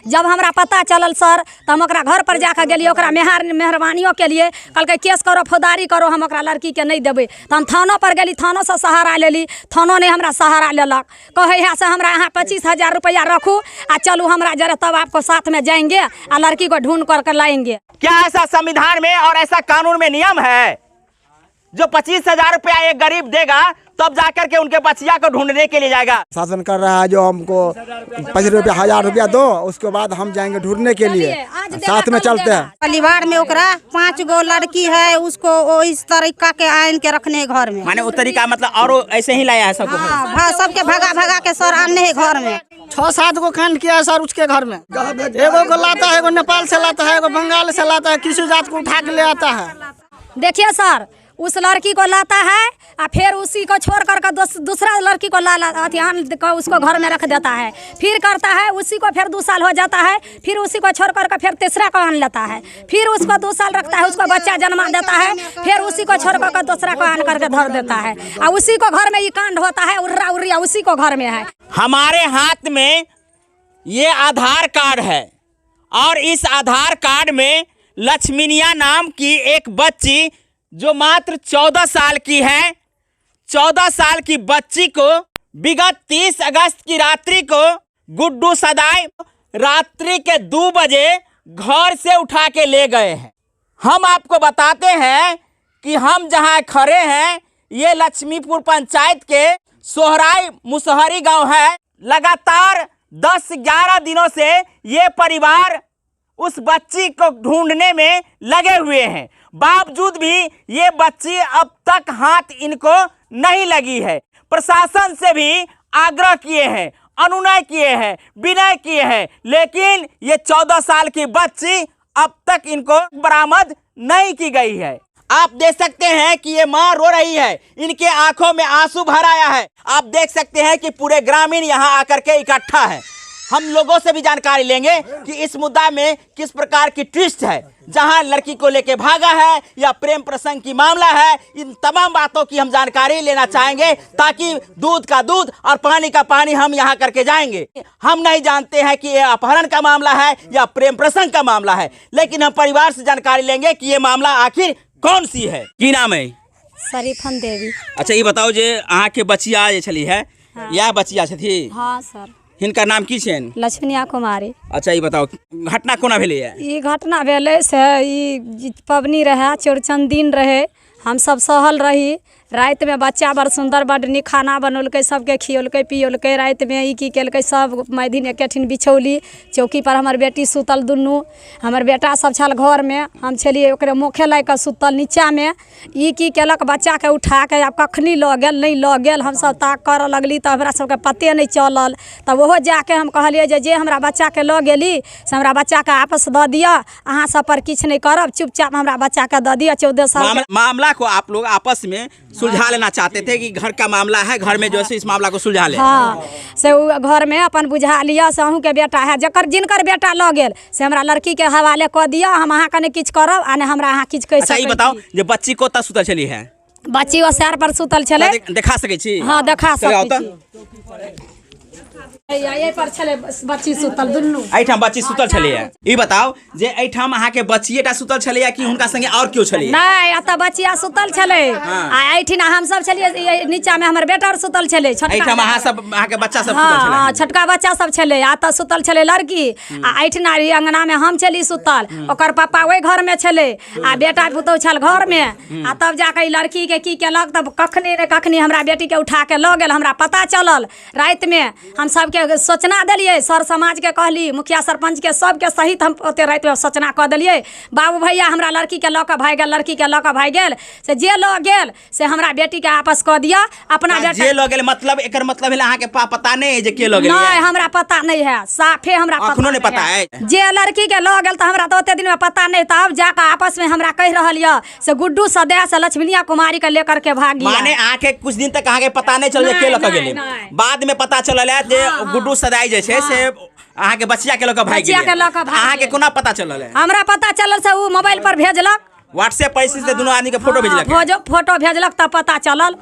जब हमरा पता चलल सर तो हम ओकरा घर पर जाकर गेलिए, ओकरा मेहरबानियों के लिए कहलकै केस करो, फौजदारी करो, हम ओकरा लड़की के नहीं देबै। तो हम थाना पर गेली, थानों से सहारा लेली, थानों ने हमरा सहारा लेलक, कहे है से हमरा यहाँ 25,000 रुपया रखू आ चलू हमरा जरा, तब आपको साथ में जाएंगे आ लड़की को ढूंढ कर लाएंगे। क्या ऐसा संविधान में और ऐसा कानून में नियम है जो 25,000 रुपया एक गरीब देगा तब जाकर के उनके बच्चिया को ढूंढने के लिए जाएगा? शासन कर रहा है जो हमको 25,000 रुपया दो, उसके बाद हम जाएंगे ढूंढने के लिए, साथ में चलते हैं। परिवार में ओकरा 5 गो लड़की है, उसको इस तरीका के आन के रखने घर में। माने वो तरीका मतलब और ऐसे ही लाया है सबको? हाँ, सबके भगा के सर आने है घर में। 6-7 को कांड किया है सर उसके घर में। एगो को लाता है, एगो नेपाल से लाता है, एगो बंगाल से लाता है, किसी जात को उठा के ले आता है। देखिए सर, उस लड़की को लाता है और फिर उसी को छोड़ कर दूसरा लड़की को उसको घर में रख देता है, फिर करता है उसी को, फिर 2 साल हो जाता है, फिर उसी को छोड़ कर फिर तीसरा को आन लेता है, फिर उसको 2 साल रखता है, उसको बच्चा जन्मा देता है, फिर उसी को छोड़ कर दूसरा को आन करके धर देता है, और उसी को घर में ये कांड होता है, उर्रा उर्रिया उसी को घर में है। हमारे हाथ में ये आधार कार्ड है और इस आधार कार्ड में लक्ष्मीनिया नाम की एक बच्ची जो मात्र 14 साल की है, 14 साल की बच्ची को विगत 30 अगस्त की रात्रि को गुड्डू सदाई रात्रि के 2 बजे घर से उठा के ले गए हैं। हम आपको बताते हैं कि हम जहां खड़े हैं ये लक्ष्मीपुर पंचायत के सोहराई मुसहरी गांव है। लगातार 10-11 दिनों से ये परिवार उस बच्ची को ढूंढने में लगे हुए हैं, बावजूद भी ये बच्ची अब तक हाथ इनको नहीं लगी है। प्रशासन से भी आग्रह किए हैं, अनुनय किए हैं, विनय किए हैं, लेकिन ये 14 साल की बच्ची अब तक इनको बरामद नहीं की गई है। आप देख सकते हैं कि ये माँ रो रही है, इनके आंखों में आंसू भर आया है। आप देख सकते हैं कि पूरे ग्रामीण यहाँ आकर के इकट्ठा है। हम लोगों से भी जानकारी लेंगे कि इस मुद्दा में किस प्रकार की ट्विस्ट है, जहां लड़की को लेके भागा है या प्रेम प्रसंग की मामला है। इन तमाम बातों की हम जानकारी लेना चाहेंगे ताकि दूध का दूध और पानी का पानी हम यहां करके जाएंगे। हम नहीं जानते हैं कि ये अपहरण का मामला है या प्रेम प्रसंग का मामला है, लेकिन हम परिवार से जानकारी लेंगे कि ये मामला आखिर कौन सी है। की नाम है? शरीफन देवी। अच्छा, ये बताओ जे अहाँ के बचिया जे छली है, यह बचिया छथि? हाँ सर। हिनका नाम की छेन? लक्ष्मीनिया कुमारी। अच्छा, ये बताओ घटना कोना भेलै है? ई घटना भेलै से ई पबनी रहे, चौड़चन दिन रहे, हम सब सहल रही। रात में बच्चा बड़ सुंदर बड़ नीक खाना बनौलकै, सबके खियौलकै पियौलकै। रात में ई की केलकै, सब मैथिन एकेठिन बिछौली, चौकी पर हमर बेटी सुतल, दुनू हमर बेटा सब छल घर में, हम छलिए ओकरे मुखे लाई के सुतल नीचा में। ई की केलक, बच्चा के उठा के आब कखनी लऽ गेल नहीं लऽ गेल, हम सब ताक करऽ लगली तऽ हमरा सबके पते नहीं चलल। तब ओहो जाके हम कहलिए जे हमरा बच्चा के लऽ गेली से हमरा बच्चा के आपस दऽ दिअ, अहाँ सब पर किछु नहीं करब, चुपचाप हमरा बच्चा के दऽ दिअ। 14 साल मामला को आप लोग आपस में सुलझा लेना चाहते थे कि घर का मामला है, घर में जो है इस मामला को सुलझा ले। हाँ, से घर में अपन बुझा लिया से अहूँ के बेटा है, जकर जिनकर बेटा लऽ गेल से हमरा लड़की के हवाले कऽ दिया, हम अहाँ के नहीं किछु करब आ नहीं हमरा अहाँ किछु कहि सकै छी। अच्छा, ई बताओ जे बच्ची को तक सुतल छली है? बच्ची ओसार पर सुतल छले। देखा सकै छी? हाँ, देखा सकै छी। यही पर छले बच्ची सुतल, दुनू एठाम बच्ची सुतल छलिए। ई बताओ जे एठाम अहाँ के बच्चीटा सुतल छलिए कि हुनका संगे और क्यों छलिए? नहीं, एतऽ बच्चिया सुतल छले आ एठिन हम सब छलिए नीचा में, हमर बेटा सुतल छले। एठाम अहाँ सब अहाँ के बच्चा सब सुतल छले? हाँ, छोटका बच्चा सब छले, एतऽ सुतल छले लड़की आ एठिन अंगना में हम छली सुतल, ओकर पापा ओहि घर में छले आ बेटा पुतौह छल घर में। आ तब जाके लड़की के की केलक, तब कखनी ने कखनी हमरा बेटी के उठा के लऽ गेल। हमरा पता चलल रात में, हम सबके सूचना दिलिए, सर समाज के कहली, मुखिया सरपंच के सबके सहित हम ओते रात में सूचना कऽ दिलिए। बाबू भैया हमरा लड़की के लऽ कऽ भाग गेल, लड़की के लऽ कऽ भाग गेल, से जे लऽ गेल से हमरा बेटी के आपस कऽ दिया। अपना बेटा जे लऽ गेल मतलब एकर मतलब है अहाँ के पता नहीं है जे के लऽ गेल? नहीं, हमरा पता नहीं है, साफे हमरा अखनो नहीं पता है। जे लड़की के लऽ गेल त हमरा तो ओते दिन में पता नहीं, तब जाकर आपस में हमरा कह रहल य से गुड्डू सदैव से लक्ष्मीनिया कुमारी के लेकर के भाग गया। माने आके कुछ दिन तक आगे पता नहीं चल जे के लऽ कऽ गेल, बाद में पता चलल है जे गुड्डू सदाई जे छे से अहाँ के बच्चिया के लऽ कऽ भाग गेल। अहाँ के कोना पता चलल है? हमरा पता चलल से उ मोबाइल पर भेजलक, व्हाट्सएप पर से दोनों आदमी के फोटो भेजलक, फोटो भेजलक तब पता चलल।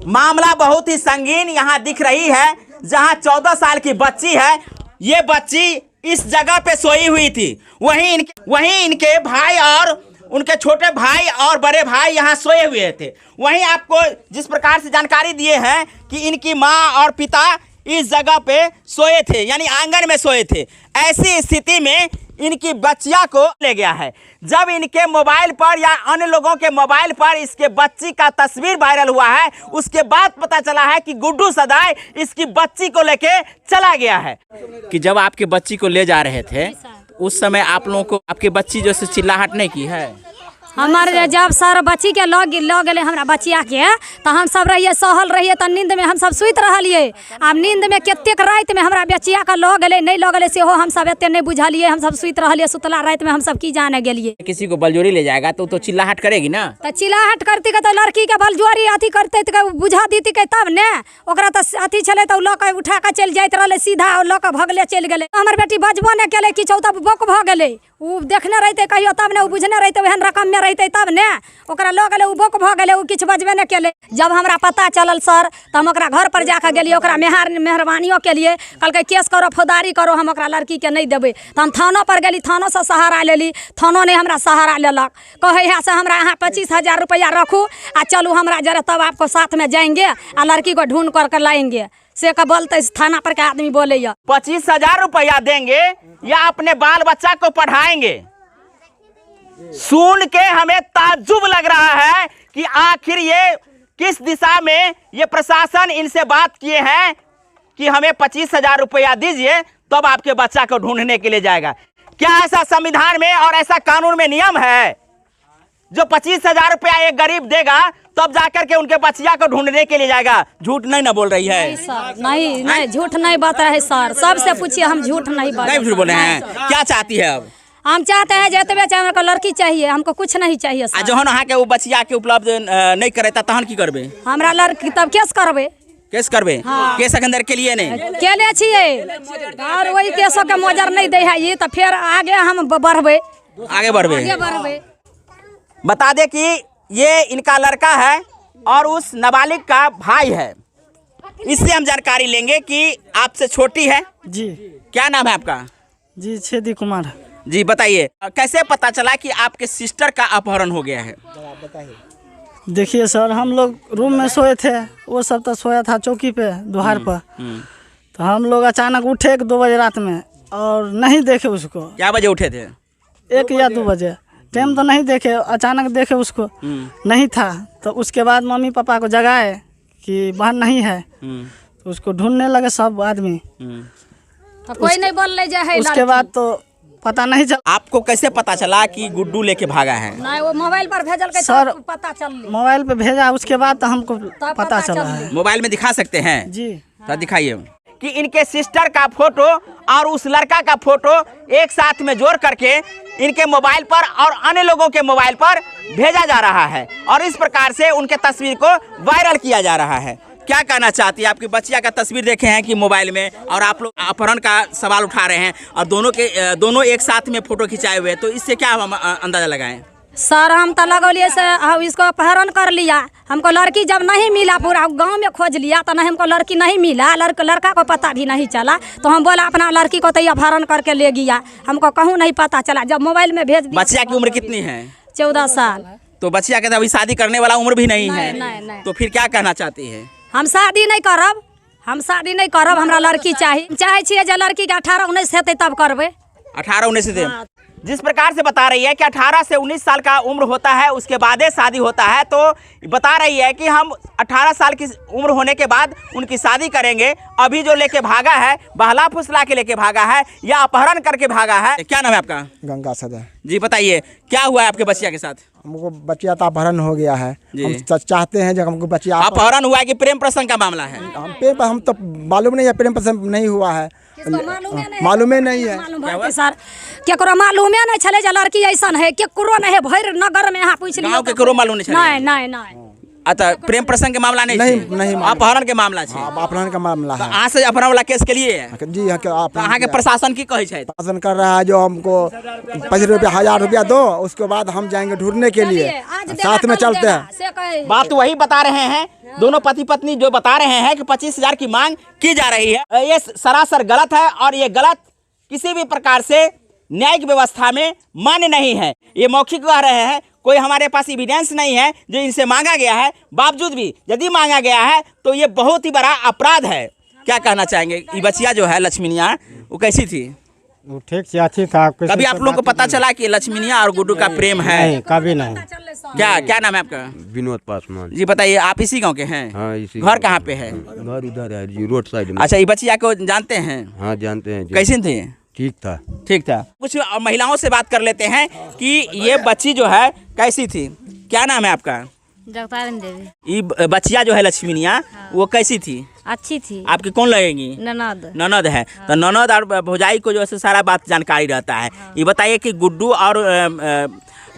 मामला बहुत ही संगीन यहाँ दिख रही है, जहाँ 14 साल की बच्ची है। ये बच्ची इस जगह पे सोई हुई थी। वहीं इनके भाई और उनके छोटे भाई और बड़े भाई यहाँ सोए हुए थे। वहीं आपको जिस प्रकार से जानकारी दिए हैं कि इनकी माँ और पिता इस जगह पे सोए थे, यानी आंगन में सोए थे। ऐसी स्थिति में इनकी बच्चिया को ले गया है। जब इनके मोबाइल पर या अन्य लोगों के मोबाइल पर इसके बच्ची का तस्वीर वायरल हुआ है, उसके बाद पता चला है कि गुड्डू सदाई इसकी बच्ची को लेके चला गया है। कि जब आपके बच्ची को ले जा रहे थे उस समय आप लोगों को आपकी बच्ची जो से चिल्लाहट नहीं की है? हमारे जब सर बच्ची के लग गए हमरा बचिया के, तो हम सब रहिए सहल रहिए, तो नींद में हम सब सुत रहिए। अब नींद में कतेक रात में हमरा बचिया के लग गए नहीं लग गए सेहो हम सब एते नहीं बुझलिए। हम सब सुत रहिए, सुतला रात में हम सब की जाने गेलिए। किसी को बलजोरी ले जाएगा तो चिल्लाहट करेगी ना। तो चिल्लाहट करती के तो लड़की के बलजोरी अथी करते तो बुझा देती के तब ने ओकरा तो अथी छले तो ल के उठा के चल जाइत रहले सीधा और ल के भगले चल गेले। हमर बेटी बजबो ने केले कि चौथा बक भ गेले। उ देखने रहते कहियो तब ने, उ बुझने रहते ओहन रकम में रहते तब ने ओकरा ल गेले, उ बोक भ गेले, उ किछ बजबे ने केले। जब हमरा पता चलल सर तो हम ओकरा घर पर जाके गेलिए, ओकरा मेहरबानियों के लिए कहलकै केस करो फौजदारी करो, हम ओकरा लड़की के नहीं देबै। तो हम थाना पर गेली, थाना से सहारा लेली, थानो ने हमरा सहारा लेलक। कहे यहाँ से हमरा यहाँ 25,000 रुपया रखू आ चलू हमरा जरा, तब आपको साथ में जाएंगे आ लड़की को ढूंढ कर लाएंगे। से का बोलते थाना पर के आदमी बोले 25,000 रुपया देंगे या अपने बाल बच्चा को पढ़ाएंगे। सुन के हमें ताज्जुब लग रहा है कि आखिर ये किस दिशा में ये प्रशासन इनसे बात किए हैं कि हमें 25,000 रुपया दीजिए तब आपके बच्चा को ढूंढने के लिए जाएगा। क्या ऐसा संविधान में और ऐसा कानून में नियम है जो 25,000 रुपया एक गरीब देगा तब जाकर के उनके बच्चिया को ढूंढने के लिए जाएगा? झूठ नहीं ना बोल रही है? नहीं सर, नहीं झूठ नहीं बता है सर, सबसे पूछिए, हम झूठ नहीं झूठ बोले हैं। क्या चाहती है अब? हम चाहते हैं जतबे चाहे हमको लड़की चाहिए, हमको कुछ नहीं चाहिए सर। जहन अहाँ के वो बच्चिया के उपलब्ध नहीं करे तहन की करबे? हमरा लड़की तब केस करबे। केस करबे? हाँ। केस अंदर के लिए नहीं केले छिए और वही केसों के मोजर नहीं दे है ये, तो फिर आगे हम बढ़बे। आगे बढ़बे। बता दे कि ये इनका लड़का है और उस नाबालिग का भाई है। इससे हम जानकारी लेंगे कि आपसे छोटी है जी। क्या नाम है आपका? जी छेदी कुमार। जी बताइए, कैसे पता चला कि आपके सिस्टर का अपहरण हो गया है? देखिए सर, हम लोग रूम में सोए थे, वो सब तो सोया था चौकी पे द्वार पर। तो हम लोग अचानक उठे 2 बजे रात में और नहीं देखे उसको। क्या बजे उठे थे? 1 या 2 बजे, टाइम तो नहीं देखे, अचानक देखे उसको नहीं था। तो उसके बाद मम्मी पापा को जगाए कि बहन नहीं है, तो उसको ढूंढने लगे सब आदमी। तो कोई नहीं बोल ले जाए। उसके बाद तो पता नहीं चला। आपको कैसे पता चला कि गुड्डू लेके भागा है? नहीं, वो मोबाइल पर भेजल के सर, पता चल, मोबाइल पे भेजा, उसके बाद तो हमको पता चला है। मोबाइल में दिखा सकते हैं जी? तो दिखाइए कि इनके सिस्टर का फोटो और उस लड़का का फोटो एक साथ में जोड़ करके इनके मोबाइल पर और अन्य लोगों के मोबाइल पर भेजा जा रहा है और इस प्रकार से उनके तस्वीर को वायरल किया जा रहा है। क्या कहना चाहती है? आपकी बच्चिया का तस्वीर देखे हैं कि मोबाइल में, और आप लोग अपहरण का सवाल उठा रहे हैं और दोनों एक साथ में फोटो खिंचाए हुए, तो इससे क्या हम अंदाजा लगाएं? सर हम तो लगौलिए से इसको अपहरण कर लिया। हमको लड़की जब नहीं मिला, पूरा गांव में खोज लिया तो नहीं, हमको लड़की नहीं मिला, लड़का को पता भी नहीं चला। तो हम बोला अपना लड़की को तो अपहरण करके ले गया, हमको कहूँ नहीं पता चला। जब मोबाइल में भेज दिया। बच्चिया की उम्र कितनी है? 14 साल। तो बच्चिया के अभी शादी करने वाला उम्र भी नहीं है। नहीं। तो फिर क्या कहना चाहती है? हम शादी नहीं करब, हमरा लड़की चाहे छिए जे लड़की के 18-19 हेतै तब करबे। 18-19 से जिस प्रकार से बता रही है कि 18 से 19 साल का उम्र होता है उसके बाद शादी होता है, तो बता रही है कि हम 18 साल की उम्र होने के बाद उनकी शादी करेंगे। अभी जो लेके भागा है, बहला फुसला के लेके भागा है या अपहरण करके भागा है। क्या नाम है आपका? गंगा सदा। जी बताइए, क्या हुआ है आपके बच्चिया के साथ? हमको बच्चिया तो अपहरण हो गया है। हम चाहते हैं जब हमको बच्चिया अपहरण हुआ है कि प्रेम प्रसंग का मामला है? हम तो मालूम नहीं है, प्रेम प्रसंग नहीं हुआ है, मालूमे नहीं है सर। केकरो मालूमे नहीं चले जे लड़की ऐसा है, केकरो नहीं है, भर नगर में यहाँ पूछ लिया, केकरो मालूम नहीं। नहीं। अच्छा, प्रेम प्रसंग के मामला नहीं, अपहरण के मामला है। अपहरण का मामला है। आज से अपहरण वाला केस के लिए जी हाँ। अहाँ के प्रशासन की कहे छे? प्रशासन कर रहा है जो हमको 25,000 रुपया दो, उसके बाद हम जाएंगे ढूंढने के लिए, साथ में चलते हैं। बात वही बता रहे हैं, दोनों पति पत्नी जो बता रहे हैं कि 25,000 की मांग की जा रही है। ये सरासर गलत है और ये गलत किसी भी प्रकार से न्यायिक व्यवस्था में मान्य नहीं है। ये मौखिक कह रहे हैं, कोई हमारे पास एविडेंस नहीं है जो इनसे मांगा गया है, बावजूद भी यदि मांगा गया है तो ये बहुत ही बड़ा अपराध है। क्या कहना चाहेंगे? ये बच्चिया जो है लक्ष्मीनिया, वो कैसी थी? वो ठीक से अच्छी था। कभी आप लोगों को पता चला कि लक्ष्मीनिया और गुड्डू का प्रेम है? नहीं, कभी नहीं। क्या नाम है आपका? विनोद पासवान जी बताइए, आप इसी गांव के हैं? हाँ, इसी घर कहाँ पे है? घर उधर है जी, रोड साइड में। अच्छा, ये बच्चिया को जानते हैं? हाँ जानते हैं जी। कैसी थी? ठीक था। ठीक था। कुछ महिलाओं से बात कर लेते हैं कि ये बच्ची जो है कैसी थी। क्या नाम है आपका? जगतारण देवी। ये बच्चिया जो है लक्ष्मीनिया, वो कैसी थी? अच्छी थी। आपकी कौन लगेगी? ननद। ननद है। तो ननद और भौजाई को जो है सारा बात जानकारी रहता है। ये बताइए कि गुड्डू और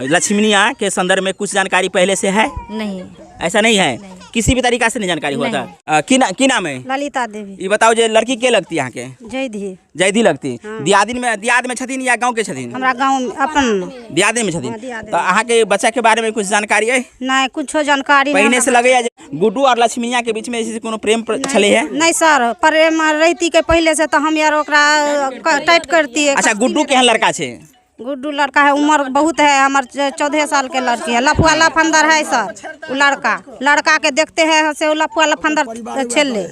लक्ष्मीनिया के संदर्भ में कुछ जानकारी पहले से है? नहीं, ऐसा नहीं है। किसी भी तरीका से नहीं जानकारी हुआ था। की नाम है? ललिता देवी। ये बताओ, जो लड़की के लगती है यहाँ के? जयधी। जयधी लगती। दियाद में छथिन या गांव के छथिन? हमरा गाँव अपन दियाद में छथिन। दियाद में। तो अहाँ के बच्चा के बारे में कुछ जानकारी है? नहीं, कुछ जानकारी पहले से लगे गुड्डू और लक्ष्मीनिया के बीच में ऐसे कोनो प्रेम छले है? नहीं सर, प्रेम रहती के पहले से तो हम यार ओकरा टाइट करती है। अच्छा, गुड्डू केहन लड़का छे? गुड्डू लड़का है, उम्र बहुत है, हमार 14 साल के लड़की है। लफुआ लफंदर है सर। वो लड़का के देखते हैं से लफुआ लफंदर छेले।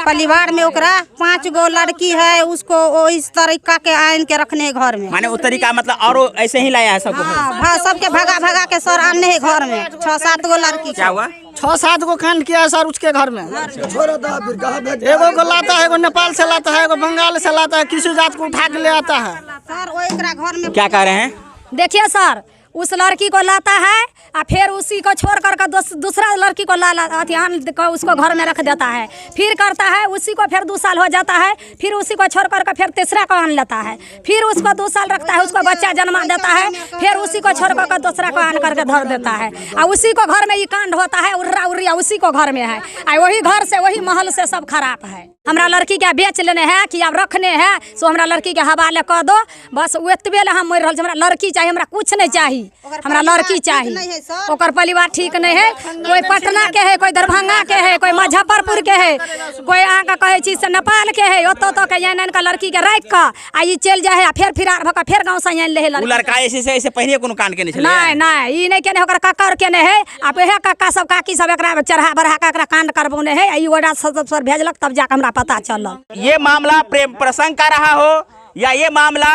परिवार में ओकरा 5 गो लड़की है, उसको इस तरीका के आन के रखने घर में। माने वो तरीका मतलब और ऐसे ही लाया है सबको? हाँ, सबके भगा के सर आने है घर में। 6-7 गो लड़की। क्या हुआ? 6-7 गो कांड किया है सर उसके घर में। एगो को लाता है, एगो नेपाल से लाता है, एगो बंगाल से लाता है, किसी जात को उठा के ले आता है सर। वो एकरा घर में क्या कह रहे हैं? देखिए सर, उस लड़की को लाता है और फिर उसी को छोड़ कर दूसरा लड़की को उसको घर में रख देता है। फिर करता है उसी को, फिर 2 साल हो जाता है, फिर उसी को छोड़ कर फिर तीसरा को आन लेता है। फिर उसको 2 साल रखता है, उसको बच्चा जन्मा देता है, फिर उसी को छोड़ कर दूसरा को आन करके धर देता है। और उसी को घर में ये कांड होता है, उर्रा उर्रिया उसी को घर में है। और वही घर से, वही महल से सब खराब है। हमरा लड़की के बेच लेने हैं कि अब रखने हैं, सो हमरा लड़की के हवाले कर दो। बस एतबे ले हम मर रहा। हमरा लड़की चाहिए, हमरा कुछ नहीं चाहिए। हमरा लड़की चाहिए। ओकर परिवार ठीक नहीं है। कोई पटना के है, कोई दरभंगा के है, कोई मुजफ्फरपुर के है, कोई आगे कहे चीज से नेपाल के है। ओतो तो के यहाँ का लड़की के राख का आई चल जाए, फिर फिरार भका फिर गांव से यहाँ ले वो लड़का ऐसे पहले कोनो कांड के नहीं? नहीं, ई नहीं केने ओकर काकर केने है। आप हे काका सब काकी सब एकरा चढ़ा बढ़ा के एकरा कांड करबोने है। ई ओडा सर भेजलक, तब जाके हमरा पता चलल। ये मामला प्रेम प्रसंग का रहा हो या ये मामला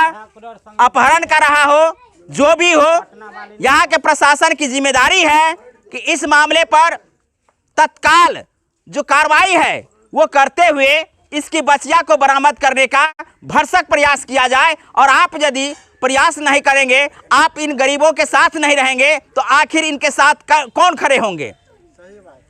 अपहरण का रहा हो, जो भी हो, यहाँ के प्रशासन की जिम्मेदारी है कि इस मामले पर तत्काल जो कार्रवाई है वो करते हुए इसकी बच्चिया को बरामद करने का भरसक प्रयास किया जाए। और आप यदि प्रयास नहीं करेंगे, आप इन गरीबों के साथ नहीं रहेंगे, तो आखिर इनके साथ कौन खड़े होंगे?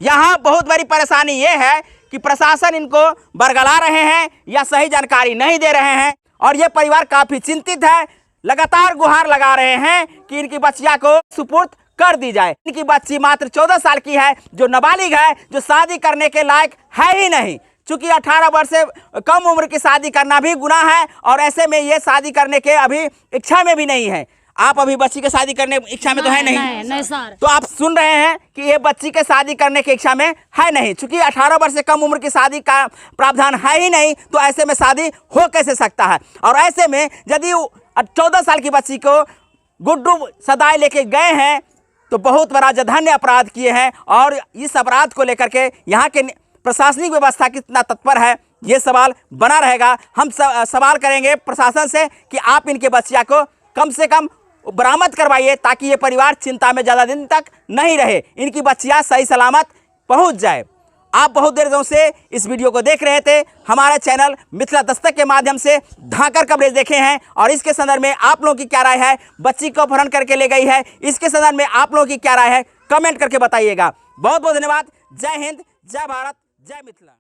यहाँ बहुत बड़ी परेशानी ये है कि प्रशासन इनको बरगला रहे हैं या सही जानकारी नहीं दे रहे हैं। और ये परिवार काफ़ी चिंतित है, लगातार गुहार लगा रहे हैं कि इनकी बच्चिया को सुपुर्द कर दी जाए। इनकी बच्ची मात्र 14 साल की है, जो नाबालिग है, जो शादी करने के लायक है ही नहीं। चूँकि 18 वर्ष से कम उम्र की शादी करना भी गुनाह है, और ऐसे में ये शादी करने के अभी इच्छा में भी नहीं है। आप अभी बच्ची के शादी करने इच्छा में तो है नहीं सर। तो आप सुन रहे हैं कि ये बच्ची के शादी करने की इच्छा में है नहीं। चूंकि 18 वर्ष से कम उम्र की शादी का प्रावधान है ही नहीं, तो ऐसे में शादी हो कैसे सकता है? और ऐसे में यदि 14 साल की बच्ची को गुड्डू सदाई लेके गए हैं तो बहुत बड़ा जघन्य अपराध किए हैं। और इस अपराध को लेकर के यहाँ के प्रशासनिक व्यवस्था कितना तत्पर है, ये सवाल बना रहेगा। हम सवाल करेंगे प्रशासन से कि आप इनके बच्चिया को कम से कम बरामद करवाइए, ताकि ये परिवार चिंता में ज़्यादा दिन तक नहीं रहे, इनकी बच्चियाँ सही सलामत पहुंच जाए। आप बहुत देर से इस वीडियो को देख रहे थे। हमारे चैनल मिथिला दस्तक के माध्यम से ढाकर कवरेज देखे हैं, और इसके संदर्भ में आप लोगों की क्या राय है? बच्ची को अपहरण करके ले गई है, इसके संदर्भ में आप लोगों की क्या राय है? कमेंट करके बताइएगा। बहुत बहुत धन्यवाद। जय हिंद, जय भारत, जय मिथिला।